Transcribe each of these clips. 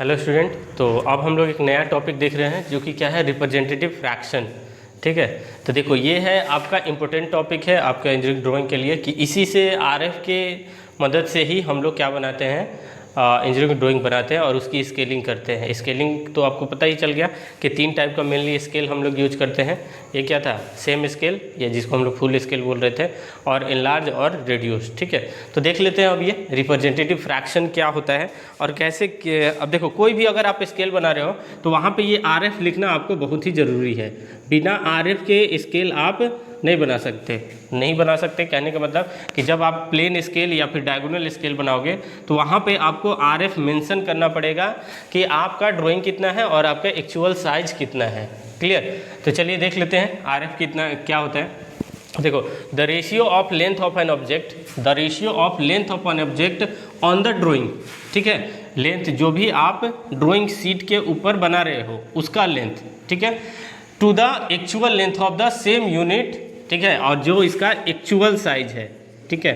Hello student. तो अब हम लोग एक नया टॉपिक देख रहे हैं जो कि क्या है, रिप्रेजेंटेटिव फ्रैक्शन। ठीक है, तो देखो ये है आपका इम्पोर्टेंट टॉपिक है आपका इंजीनियरिंग ड्राइंग के लिए कि इसी से आरएफ के मदद से ही हम लोग क्या बनाते हैं, इंजीनियरिंग ड्राइंग बनाते हैं और उसकी स्केलिंग करते हैं। स्केलिंग तो आपको पता ही चल गया कि 3 टाइप का मेनली स्केल हम लोग यूज करते हैं। ये क्या था, सेम स्केल, ये जिसको हम लोग फुल स्केल बोल रहे थे, और इनलार्ज और रिड्यूस। ठीक है, तो देख लेते हैं अब ये रिप्रेजेंटेटिव फ्रैक्शन क्या होता है और कैसे। अब देखो कोई भी अगर आप स्केल बना रहे हो तो वहाँ पे ये आरएफ लिखना आपको बहुत ही ज़रूरी है। बिना आरएफ के स्केल आप नहीं बना सकते कहने का मतलब कि जब आप प्लेन स्केल या फिर डायगोनल स्केल बनाओगे तो वहाँ पे आपको आरएफ मेंशन करना पड़ेगा कि आपका ड्राइंग कितना है और आपका एक्चुअल साइज कितना है। क्लियर, तो चलिए देख लेते हैं आरएफ कितना क्या होता है। देखो, the ratio of length of an object on the drawing. ठीक है, लेंथ जो भी आप ड्राइंग शीट के ऊपर बना रहे हो उसका लेंथ, ठीक है, to the actual length of the same unit. ठीक है, और जो इसका एक्चुअल साइज है, ठीक है,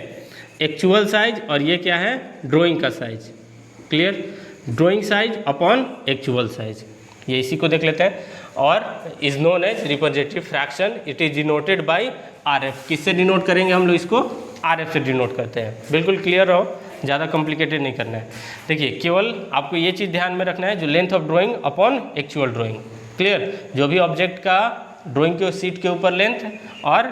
एक्चुअल साइज, और ये क्या है, ड्राइंग का size. Clear, drawing size upon actual size, ये इसी को देख लेते हैं। और is known as representative fraction, it is denoted by RF. किससे डिनोट करेंगे हम लोग इसको, आरएफ से डिनोट करते हैं। बिल्कुल क्लियर रहो, ज़्यादा कॉम्प्लिकेटेड नहीं करना है। देखिए, केवल आपको ये चीज़ ध्यान में रखना है, जो length of drawing upon actual drawing. Clear, जो भी ऑब्जेक्ट का ड्राइंग के सीट के ऊपर लेंथ और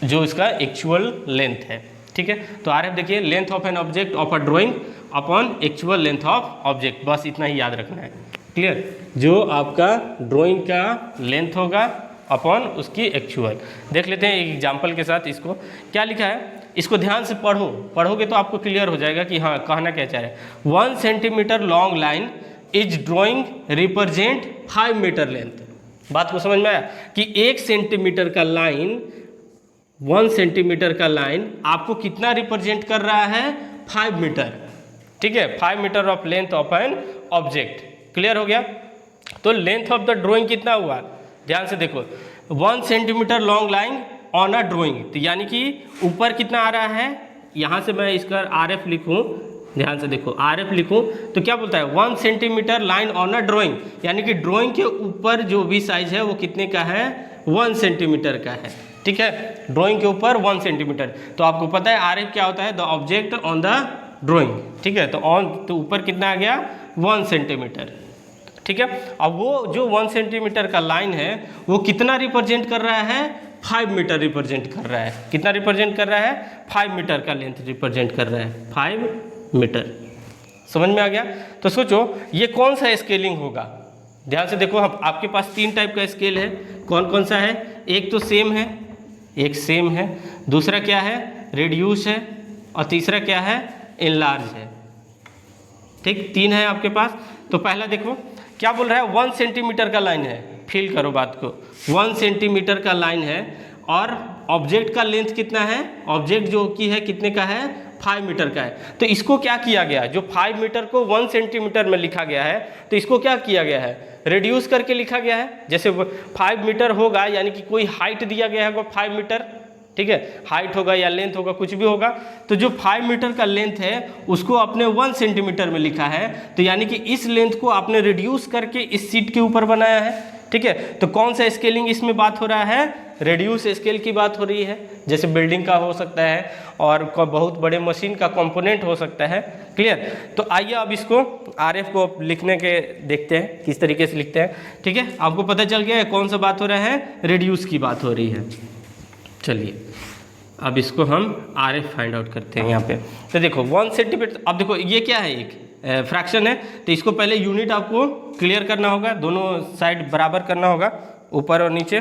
जो इसका एक्चुअल लेंथ है। ठीक है, तो आरएफ देखिए, length of an object of a drawing upon actual length of object, बस इतना ही याद रखना है। क्लियर, जो आपका ड्राइंग का लेंथ होगा अपॉन उसकी एक्चुअल। देख लेते हैं एक एग्जाम्पल के साथ इसको, क्या लिखा है, इसको ध्यान से पढ़ोगे तो आपको क्लियर हो जाएगा कि हाँ कहना क्या चाह रहे हैं। 1 centimetre long line is drawing represent 5 metre length. बात को समझ में आया कि 1 सेंटीमीटर का लाइन, 1 सेंटीमीटर का लाइन आपको कितना रिप्रेजेंट कर रहा है, 5 मीटर। ठीक है, 5 metre of length of an object. Clear हो गया, तो लेंथ ऑफ द ड्राइंग कितना हुआ, ध्यान से देखो, 1 centimetre long line on a drawing, तो यानी कि ऊपर कितना आ रहा है, यहाँ से मैं इसका आरएफ लिखूँ, ध्यान से देखो, आरएफ लिखूं तो क्या बोलता है, 1 centimetre line on a drawing, यानी कि ड्राइंग के ऊपर जो भी साइज है वो कितने का है, 1 सेंटीमीटर का है। ठीक है, ड्राइंग के ऊपर 1 सेंटीमीटर, तो आपको पता है आरएफ क्या होता है, the object on the drawing. ठीक है, तो ऑन, तो ऊपर कितना आ गया, 1 सेंटीमीटर। ठीक है, अब वो जो 1 सेंटीमीटर का लाइन है वो कितना रिप्रेजेंट कर रहा है, 5 मीटर रिप्रेजेंट कर रहा है। कितना रिप्रेजेंट कर रहा है, 5 मीटर का लेंथ रिप्रेजेंट कर रहा है, 5 मीटर। समझ में आ गया, तो सोचो ये कौन सा स्केलिंग होगा। ध्यान से देखो, हम आपके पास 3 टाइप का स्केल है, कौन कौन सा है, एक तो सेम है, एक सेम है, दूसरा क्या है, रिड्यूस है, और तीसरा क्या है, इनलार्ज है। ठीक, 3 है आपके पास। तो पहला देखो क्या बोल रहा है, 1 सेंटीमीटर का लाइन है, फील करो बात को, 1 सेंटीमीटर का लाइन है और ऑब्जेक्ट का लेंथ कितना है, ऑब्जेक्ट जो की है कितने का है, 5 मीटर का है। तो इसको क्या किया गया, जो 5 मीटर को 1 सेंटीमीटर में लिखा गया है, तो इसको क्या किया गया है, रिड्यूस करके लिखा गया है। जैसे 5 मीटर होगा, यानी कि कोई हाइट दिया गया है 5 मीटर, ठीक है, हाइट होगा या लेंथ होगा, कुछ भी होगा, तो जो 5 मीटर का लेंथ है उसको आपने 1 सेंटीमीटर में लिखा है, तो यानी कि इस लेंथ को आपने रिड्यूस करके इस सीट के ऊपर बनाया है। ठीक है, तो कौन सा स्केलिंग इसमें बात हो रहा है, रेडियूस स्केल की बात हो रही है। जैसे बिल्डिंग का हो सकता है और बहुत बड़े मशीन का कंपोनेंट हो सकता है। क्लियर, तो आइए अब इसको आरएफ को लिखने के देखते हैं किस तरीके से लिखते हैं। ठीक है, आपको पता चल गया है कौन सा बात हो रहा है, रेडियूस की बात हो रही है। चलिए अब इसको हम आरएफ फाइंड आउट करते हैं यहाँ पे। तो देखो 1 सेंटीमीटर, अब देखो ये क्या है, एक फ्रैक्शन है, तो इसको पहले यूनिट आपको क्लियर करना होगा, दोनों साइड बराबर करना होगा, ऊपर और नीचे।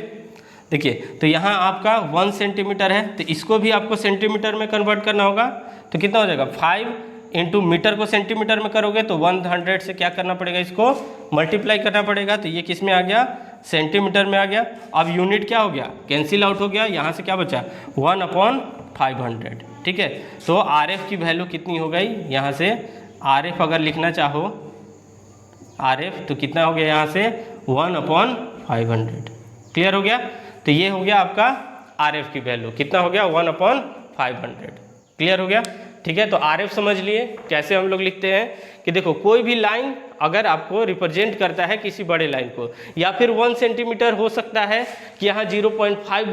देखिए, तो यहाँ आपका 1 सेंटीमीटर है, तो इसको भी आपको सेंटीमीटर में कन्वर्ट करना होगा, तो कितना हो जाएगा, 5 इंटू मीटर को सेंटीमीटर में करोगे तो 100 से क्या करना पड़ेगा, इसको मल्टीप्लाई करना पड़ेगा, तो ये किस में आ गया, सेंटीमीटर में आ गया। अब यूनिट क्या हो गया, कैंसिल आउट हो गया, यहाँ से क्या बचा, 1/500। ठीक है, तो आरएफ की वैल्यू कितनी हो गई, यहाँ से आरएफ अगर लिखना चाहो आरएफ तो कितना हो गया, यहाँ से 1/500। क्लियर हो गया, तो ये हो गया आपका आरएफ की वैल्यू, कितना हो गया, 1/500। क्लियर हो गया, ठीक है। तो RF समझ लिए कैसे हम लोग लिखते हैं कि देखो कोई भी लाइन अगर आपको रिप्रेजेंट करता है किसी बड़े लाइन को, या फिर 1 सेंटीमीटर हो सकता है कि यहाँ 0.5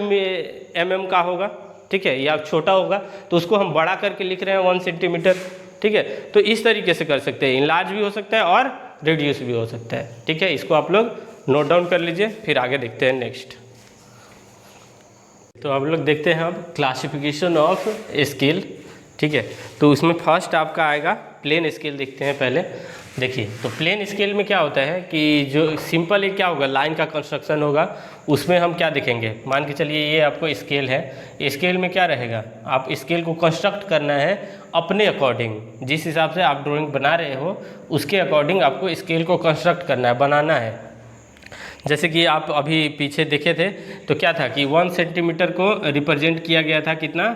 mm का होगा, ठीक है, या छोटा होगा तो उसको हम बड़ा करके लिख रहे हैं 1 सेंटीमीटर, ठीक है। तो इस तरीके से कर सकते हैं, इनलार्ज भी हो सकता है और रिड्यूस भी हो सकता है, ठीक है। इसको आप लोग नोट डाउन कर लीजिए, फिर आगे देखते हैं नेक्स्ट। तो हम लोग देखते हैं अब क्लासिफिकेशन ऑफ स्केल, ठीक है। तो उसमें फर्स्ट आपका आएगा प्लेन स्केल। देखते हैं पहले, देखिए तो प्लेन स्केल में क्या होता है कि जो सिंपल एक क्या होगा, लाइन का कंस्ट्रक्शन होगा, उसमें हम क्या देखेंगे, मान के चलिए ये आपको स्केल है, स्केल में क्या रहेगा, आप स्केल को कंस्ट्रक्ट करना है अपने अकॉर्डिंग, जिस हिसाब से आप ड्राइंग बना रहे हो उसके अकॉर्डिंग आपको स्केल को कंस्ट्रक्ट करना है, बनाना है। जैसे कि आप अभी पीछे देखे थे तो क्या था कि 1 सेंटीमीटर को रिप्रेजेंट किया गया था कितना,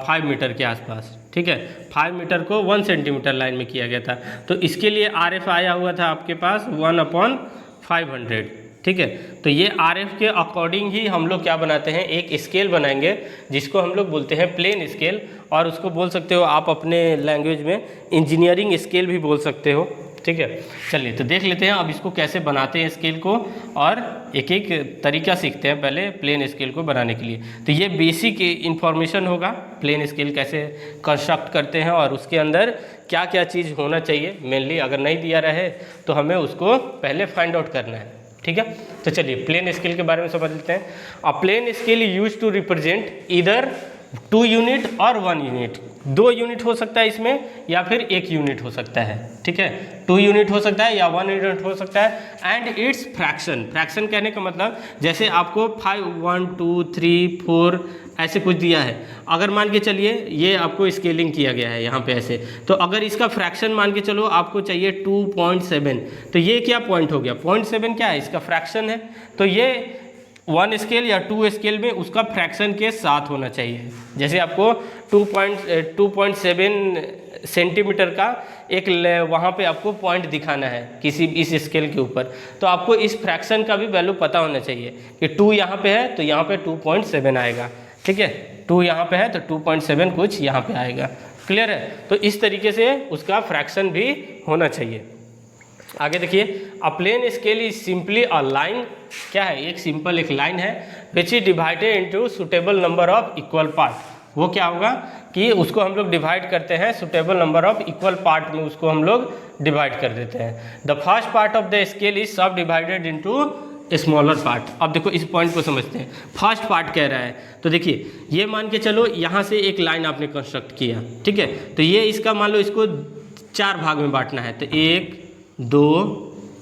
5 मीटर के आसपास, ठीक है। 5 मीटर को 1 सेंटीमीटर लाइन में किया गया था। तो इसके लिए RF आया हुआ था आपके पास 1/500, ठीक है। तो ये RF के अकॉर्डिंग ही हम लोग क्या बनाते हैं, एक स्केल बनाएंगे जिसको हम लोग बोलते हैं प्लेन स्केल, और उसको बोल सकते हो आप अपने लैंग्वेज में इंजीनियरिंग स्केल भी बोल सकते हो, ठीक है। चलिए तो देख लेते हैं अब इसको कैसे बनाते हैं स्केल को, और एक एक तरीका सीखते हैं पहले प्लेन स्केल को बनाने के लिए। तो ये बेसिक इन्फॉर्मेशन होगा प्लेन स्केल कैसे कंस्ट्रक्ट करते हैं और उसके अंदर क्या क्या चीज़ होना चाहिए मेनली, अगर नहीं दिया रहे तो हमें उसको पहले फाइंड आउट करना है, ठीक है। तो चलिए प्लेन स्केल के बारे में समझ लेते हैं। A plane scale use to represent इधर 2 यूनिट और 1 यूनिट, 2 यूनिट हो सकता है इसमें या फिर 1 यूनिट हो सकता है, ठीक है। 2 यूनिट हो सकता है या 1 यूनिट हो सकता है। एंड इट्स फ्रैक्शन, फ्रैक्शन कहने का मतलब जैसे आपको 5 1 2 3 4 ऐसे कुछ दिया है, अगर मान के चलिए ये आपको स्केलिंग किया गया है यहाँ पे ऐसे, तो अगर इसका फ्रैक्शन मान के चलो आपको चाहिए 2.7, तो ये क्या पॉइंट हो गया, 0.7 क्या है, इसका फ्रैक्शन है। तो ये 1 स्केल या 2 स्केल में उसका फ्रैक्शन के साथ होना चाहिए। जैसे आपको 2.7 सेंटीमीटर का एक वहाँ पे आपको पॉइंट दिखाना है किसी इस स्केल के ऊपर, तो आपको इस फ्रैक्शन का भी वैल्यू पता होना चाहिए कि 2 यहाँ पे है तो यहाँ पे 2.7 आएगा, ठीक है। 2 यहाँ पे है तो 2.7 कुछ यहाँ पे आएगा, क्लियर है। तो इस तरीके से उसका फ्रैक्शन भी होना चाहिए। आगे देखिए, a plane scale is simply a line, क्या है, एक सिंपल एक लाइन है which is divided into suitable number of equal part. वो क्या होगा कि उसको हम लोग डिवाइड करते हैं suitable number of equal part में, उसको हम लोग डिवाइड कर देते हैं। The first part of the scale is सब डिवाइडेड इनटू स्मॉलर पार्ट। अब देखो इस पॉइंट को समझते हैं, फर्स्ट पार्ट कह रहा है, तो देखिए ये मान के चलो यहाँ से एक लाइन आपने कंस्ट्रक्ट किया, ठीक है। तो ये इसका मान लो इसको 4 भाग में बांटना है, तो 1 2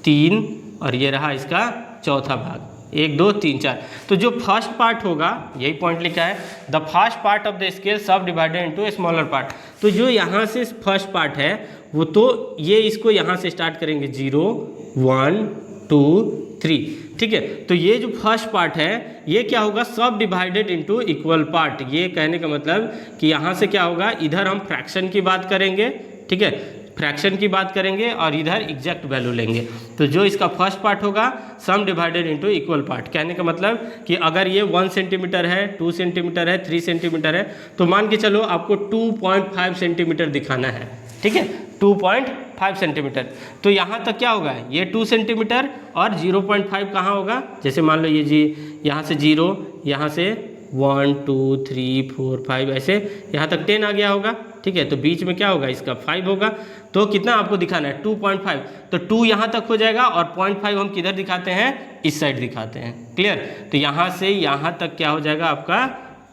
3 और ये रहा इसका चौथा भाग, 1 2 3 4। तो जो फर्स्ट पार्ट होगा, यही पॉइंट लिखा है, the first part of the scale सब डिवाइडेड इनटू स्मॉलर पार्ट। तो जो यहाँ से फर्स्ट पार्ट है वो तो ये इसको यहाँ से स्टार्ट करेंगे 0 1 2 3, ठीक है। तो ये जो फर्स्ट पार्ट है ये क्या होगा, सब डिवाइडेड इनटू इक्वल पार्ट। ये कहने का मतलब कि यहाँ से क्या होगा, इधर हम फ्रैक्शन की बात करेंगे, ठीक है, फ्रैक्शन की बात करेंगे और इधर एग्जैक्ट वैल्यू लेंगे। तो जो इसका फर्स्ट पार्ट होगा सम डिवाइडेड इनटू इक्वल पार्ट, कहने का मतलब कि अगर ये 1 सेंटीमीटर है, 2 सेंटीमीटर है, 3 सेंटीमीटर है, तो मान के चलो आपको 2.5 सेंटीमीटर दिखाना है, ठीक है, 2.5 सेंटीमीटर। तो यहाँ तक क्या होगा, ये 2 सेंटीमीटर और 0.5 कहाँ होगा, जैसे मान लो ये जी यहाँ से 0, यहाँ से 1 2 3 4 5 ऐसे यहाँ तक 10 आ गया होगा, ठीक है। तो बीच में क्या होगा, इसका 5 होगा। तो कितना आपको दिखाना है, 2.5। तो 2 यहाँ तक हो जाएगा और 0.5 हम किधर दिखाते हैं, इस साइड दिखाते हैं, क्लियर। तो यहाँ से यहाँ तक क्या हो जाएगा आपका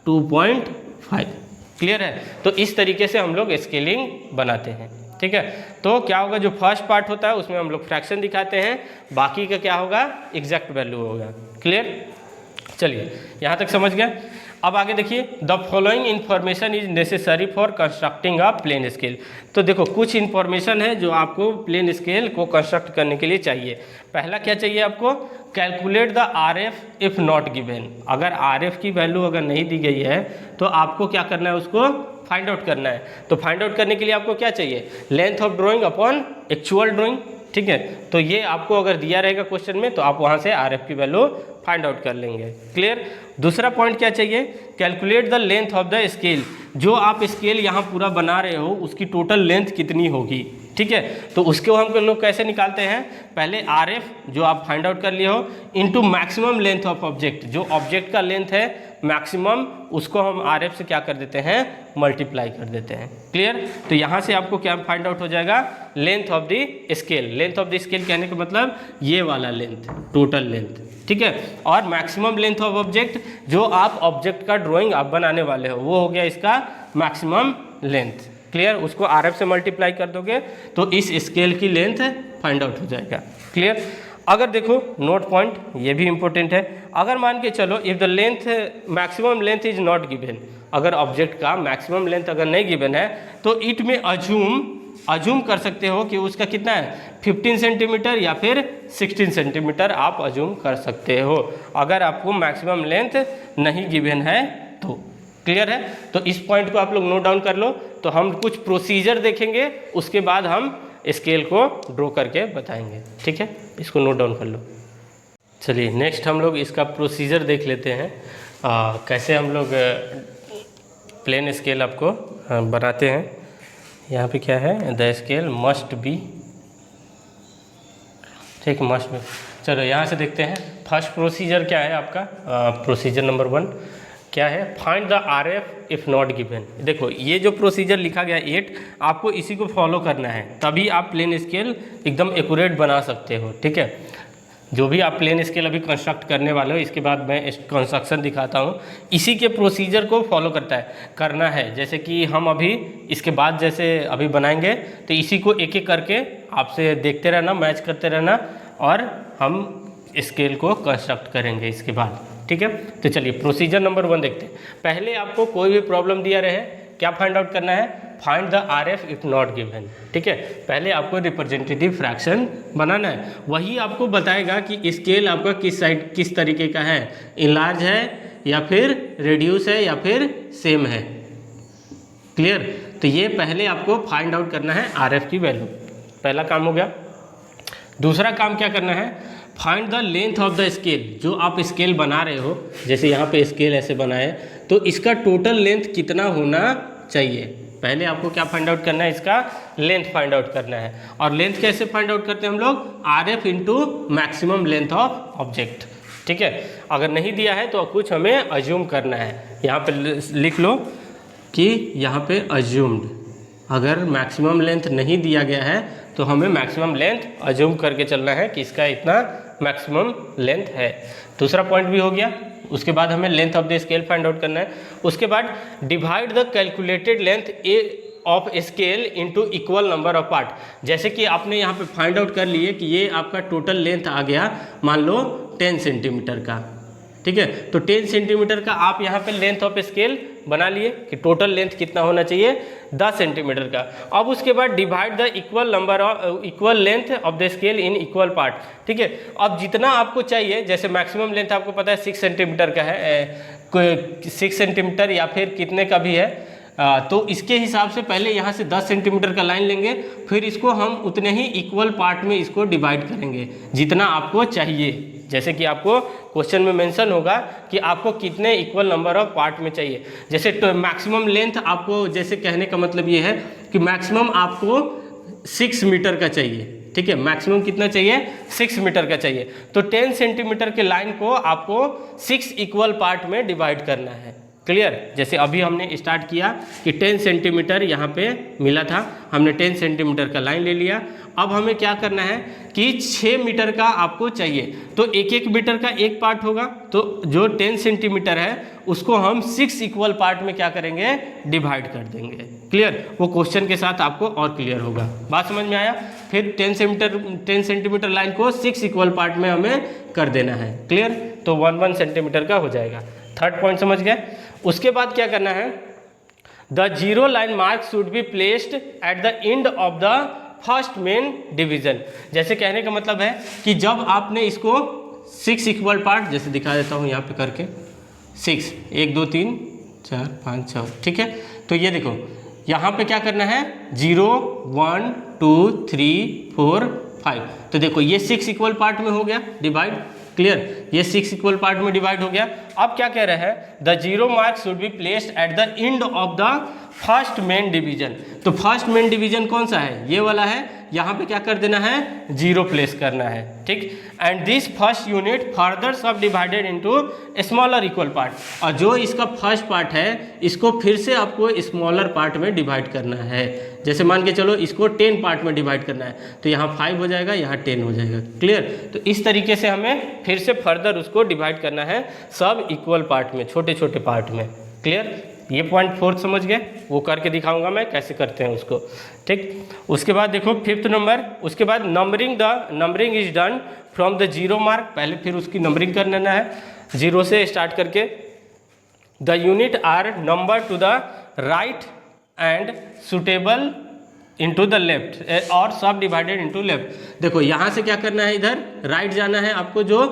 2.5, क्लियर है। तो इस तरीके से हम लोग स्केलिंग बनाते हैं, ठीक है। तो क्या होगा, जो फर्स्ट पार्ट होता है उसमें हम लोग फ्रैक्शन दिखाते हैं, बाकी का क्या होगा, एग्जैक्ट वैल्यू होगा, क्लियर। चलिए यहाँ तक समझ गए। अब आगे देखिए, the following information is necessary for constructing a plane scale. तो देखो कुछ इन्फॉर्मेशन है जो आपको प्लेन स्केल को कंस्ट्रक्ट करने के लिए चाहिए। पहला क्या चाहिए आपको, calculate the RF if not given. अगर RF की वैल्यू अगर नहीं दी गई है तो आपको क्या करना है, उसको फाइंड आउट करना है। तो फाइंड आउट करने के लिए आपको क्या चाहिए, length of drawing upon actual drawing, ठीक है। तो ये आपको अगर दिया रहेगा क्वेश्चन में तो आप वहाँ से RF की वैल्यू फाइंड आउट कर लेंगे। क्लियर। दूसरा पॉइंट क्या चाहिए, calculate the length of the scale. जो आप स्केल यहाँ पूरा बना रहे हो उसकी टोटल लेंथ कितनी होगी, ठीक है। तो उसको हम लोग कैसे निकालते हैं, पहले RF जो आप फाइंड आउट कर लिए हो into maximum length of object, जो ऑब्जेक्ट का लेंथ है मैक्सिमम, उसको हम RF से क्या कर देते हैं, मल्टीप्लाई कर देते हैं। क्लियर। तो यहाँ से आपको क्या फाइंड आउट हो जाएगा, length of the scale. Length of the scale कहने का मतलब ये वाला लेंथ, टोटल लेंथ, ठीक है। और मैक्सिमम लेंथ ऑफ ऑब्जेक्ट, जो आप ऑब्जेक्ट का ड्राइंग आप बनाने वाले हो वो हो गया इसका मैक्सिमम लेंथ। क्लियर। उसको RF से मल्टीप्लाई कर दोगे तो इस स्केल की लेंथ फाइंड आउट हो जाएगा। क्लियर। अगर देखो नोट पॉइंट ये भी इंपॉर्टेंट है, अगर मान के चलो if the length maximum length is not given, अगर ऑब्जेक्ट का मैक्सिमम लेंथ अगर नहीं गिवन है तो इट में अज्यूम कर सकते हो कि उसका कितना है 15 सेंटीमीटर या फिर 16 सेंटीमीटर आप अज्यूम कर सकते हो, अगर आपको मैक्सिमम लेंथ नहीं गिवन है तो। क्लियर है। तो इस पॉइंट को आप लोग नोट डाउन कर लो। तो हम कुछ प्रोसीजर देखेंगे उसके बाद हम स्केल को ड्रॉ करके बताएंगे, ठीक है। इसको नोट डाउन कर लो। चलिए नेक्स्ट हम लोग इसका प्रोसीजर देख लेते हैं, कैसे हम लोग प्लेन स्केल आपको बनाते हैं। यहाँ पे क्या है, द स्केल मस्ट बी, ठीक, मस्ट बी। चलो यहाँ से देखते हैं फर्स्ट प्रोसीजर क्या है आपका। प्रोसीजर नंबर 1 क्या है, find the RF if not given. देखो ये जो प्रोसीजर लिखा गया 8, आपको इसी को फॉलो करना है, तभी आप प्लेन स्केल एकदम एक्यूरेट बना सकते हो, ठीक है। जो भी आप प्लेन स्केल अभी कंस्ट्रक्ट करने वाले हो, इसके बाद मैं कंस्ट्रक्शन दिखाता हूँ, इसी के प्रोसीजर को फॉलो करना है। जैसे कि हम अभी इसके बाद जैसे अभी बनाएंगे तो इसी को एक एक करके आपसे देखते रहना, मैच करते रहना, और हम स्केल को कंस्ट्रक्ट करेंगे इसके बाद, ठीक है। तो चलिए प्रोसीजर नंबर 1 देखते हैं। पहले आपको कोई भी प्रॉब्लम दिया रहे क्या फाइंड आउट करना है, find the RF if not given, ठीक है। पहले आपको रिप्रेजेंटेटिव फ्रैक्शन बनाना है, वही आपको बताएगा कि स्केल आपका किस साइड किस तरीके का है, इनलार्ज है या फिर रेड्यूस है या फिर सेम है। क्लियर। तो ये पहले आपको फाइंड आउट करना है RF की वैल्यू, पहला काम हो गया। दूसरा काम क्या करना है, find the length of the scale. जो आप स्केल बना रहे हो, जैसे यहाँ पे स्केल ऐसे बनाए, तो इसका टोटल लेंथ कितना होना चाहिए। पहले आपको क्या फाइंड आउट करना है, इसका लेंथ फाइंड आउट करना है। और लेंथ कैसे फाइंड आउट करते हैं हम लोग, RF into maximum length of object, ठीक है। अगर नहीं दिया है तो कुछ हमें अज्यूम करना है, यहाँ पे लिख लो कि यहाँ पे अज्यूम्ड, अगर मैक्सिमम लेंथ नहीं दिया गया है तो हमें मैक्सिमम लेंथ अज्यूम करके चलना है कि इसका इतना मैक्सिमम लेंथ है। दूसरा पॉइंट भी हो गया। उसके बाद हमें length of the scale find out करना है। उसके बाद divide the calculated length of scale into equal number of part. जैसे कि आपने यहाँ पे फाइंड आउट कर लिए कि ये आपका टोटल लेंथ आ गया मान लो 10 सेंटीमीटर का, ठीक है। तो 10 सेंटीमीटर का आप यहाँ पे लेंथ ऑफ स्केल बना लिए कि टोटल लेंथ कितना होना चाहिए 10 सेंटीमीटर का। अब उसके बाद divide the equal length of the scale in equal part, ठीक है। अब जितना आपको चाहिए, जैसे मैक्सिमम लेंथ आपको पता है 6 सेंटीमीटर का है, 6 सेंटीमीटर या फिर कितने का भी है, तो इसके हिसाब से पहले यहाँ से 10 सेंटीमीटर का लाइन लेंगे, फिर इसको हम उतने ही इक्वल पार्ट में इसको डिवाइड करेंगे जितना आपको चाहिए। जैसे कि आपको क्वेश्चन में मेंशन होगा कि आपको कितने इक्वल नंबर ऑफ पार्ट में चाहिए। जैसे मैक्सिमम लेंथ आपको, जैसे कहने का मतलब ये है कि मैक्सिमम आपको 6 मीटर का चाहिए, ठीक है। मैक्सिमम कितना चाहिए, 6 मीटर का चाहिए। तो 10 सेंटीमीटर के लाइन को आपको 6 इक्वल पार्ट में डिवाइड करना है। क्लियर। जैसे अभी हमने स्टार्ट किया कि 10 सेंटीमीटर यहाँ पे मिला था, हमने 10 सेंटीमीटर का लाइन ले लिया। अब हमें क्या करना है कि 6 मीटर का आपको चाहिए, तो 1 मीटर का एक पार्ट होगा, तो जो 10 सेंटीमीटर है उसको हम 6 इक्वल पार्ट में क्या करेंगे, डिवाइड कर देंगे। क्लियर। वो क्वेश्चन के साथ आपको और क्लियर होगा। बात समझ में आया। फिर 10 सेंटीमीटर लाइन को 6 इक्वल पार्ट में हमें कर देना है। क्लियर। तो 1 सेंटीमीटर का हो जाएगा। थर्ड पॉइंट समझ गए। उसके बाद क्या करना है, the zero line mark should be placed at the end of the first main division. जैसे कहने का मतलब है कि जब आपने इसको 6 इक्वल पार्ट, जैसे दिखा देता हूँ यहाँ पे करके 6, 1 2 3 4 5 6, ठीक है। तो ये देखो यहाँ पे क्या करना है, 0 1 2 3 4 5। तो देखो ये 6 इक्वल पार्ट में हो गया डिवाइड, क्लियर, ये 6 इक्वल पार्ट में डिवाइड हो गया। अब क्या कह रहे हैं, the 0 mark should be placed at the end of the first main division. तो फर्स्ट मेन डिवीजन कौन सा है, ये वाला है, यहाँ पे क्या कर देना है, 0 प्लेस करना है, ठीक। And this first unit further subdivided into smaller equal part, और जो इसका फर्स्ट पार्ट है इसको फिर से आपको स्मॉलर पार्ट में डिवाइड करना है। जैसे मान के चलो इसको 10 पार्ट में डिवाइड करना है, तो यहाँ 5 हो जाएगा, यहाँ 10 हो जाएगा, क्लियर। तो इस तरीके से हमें फिर से फर्दर उसको डिवाइड करना है सब इक्वल पार्ट में, छोटे छोटे पार्ट में, क्लियर। ये पॉइंट 4 समझ गए, वो करके दिखाऊंगा मैं कैसे करते हैं उसको, ठीक। उसके बाद देखो 5th नंबर, उसके बाद numbering is done from the 0 mark, पहले फिर उसकी नंबरिंग कर लेना है 0 से स्टार्ट करके। The unit are number to the right and suitable into the left और सब डिवाइडेड इनटू लेफ्ट। देखो यहाँ से क्या करना है, इधर राइट जाना है आपको, जो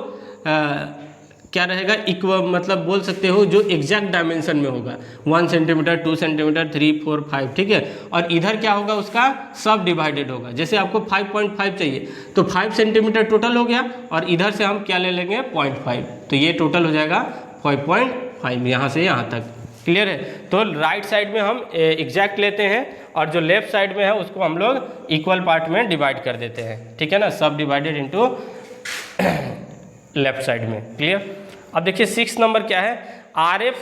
क्या रहेगा इक्वल, मतलब बोल सकते हो जो एग्जैक्ट डायमेंशन में होगा, 1 सेंटीमीटर, 2 सेंटीमीटर, 3, 4, 5, ठीक है। और इधर क्या होगा, उसका सब डिवाइडेड होगा। जैसे आपको 5.5 चाहिए तो 5 सेंटीमीटर टोटल हो गया, और इधर से हम क्या ले लेंगे 0.5, तो ये टोटल हो जाएगा 5.5 यहाँ से यहाँ तक, क्लियर है। तो राइट साइड में हम एग्जैक्ट लेते हैं, और जो लेफ्ट साइड में है उसको हम लोग इक्वल पार्ट में डिवाइड कर देते हैं, ठीक है ना, सब डिवाइडेड इनटू लेफ्ट साइड में, क्लियर। अब देखिए 6 नंबर क्या है, RF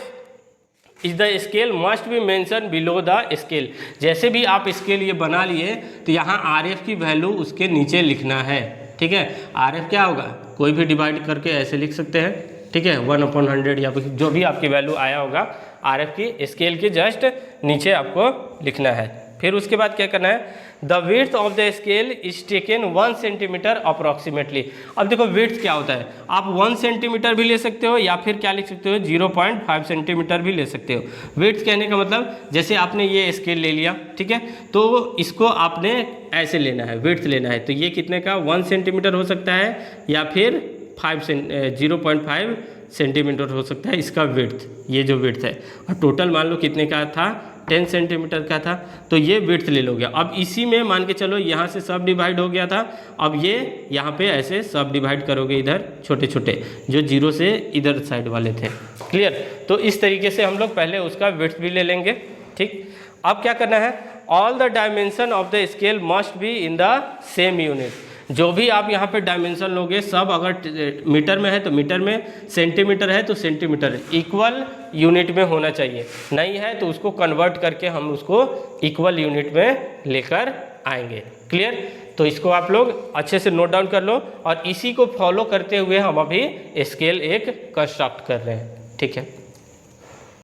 is the scale must be mention below the scale. जैसे भी आप स्केल ये बना लिए तो यहाँ RF की वैल्यू उसके नीचे लिखना है, ठीक है। RF क्या होगा, कोई भी डिवाइड करके ऐसे लिख सकते हैं, ठीक है, 1/100 या जो भी आपकी वैल्यू आया होगा RF की स्केल के जस्ट नीचे आपको लिखना है। फिर उसके बाद क्या करना है, the width of the scale is taken 1 centimetre approximately. अब देखो विड्थ क्या होता है, आप 1 सेंटीमीटर भी ले सकते हो, या फिर क्या लिख सकते हो 0.5 सेंटीमीटर भी ले सकते हो। विड्थ कहने का मतलब, जैसे आपने ये स्केल ले लिया, ठीक है, तो इसको आपने ऐसे लेना है, विड्थ लेना है, तो ये कितने का 1 सेंटीमीटर हो सकता है, या फिर 0.5 सेंटीमीटर हो सकता है इसका विड्थ, ये जो विड्थ है। और टोटल मान लो कितने का था, 10 सेंटीमीटर का था, तो ये विड्थ ले लोगे। अब इसी में मान के चलो यहाँ से सब डिवाइड हो गया था, अब ये यहाँ पे ऐसे सब डिवाइड करोगे इधर छोटे छोटे, जो 0 से इधर साइड वाले थे, क्लियर। तो इस तरीके से हम लोग पहले उसका विड्थ भी ले लेंगे, ठीक। अब क्या करना है, all the dimension of the scale must be in the same unit. जो भी आप यहाँ पे डायमेंशन लोगे सब, अगर मीटर में है तो मीटर में, सेंटीमीटर है तो सेंटीमीटर, इक्वल यूनिट में होना चाहिए। नहीं है तो उसको कन्वर्ट करके हम उसको इक्वल यूनिट में लेकर आएंगे, क्लियर। तो इसको आप लोग अच्छे से नोट डाउन कर लो, और इसी को फॉलो करते हुए हम अभी स्केल एक कंस्ट्रक्ट कर रहे हैं, ठीक है।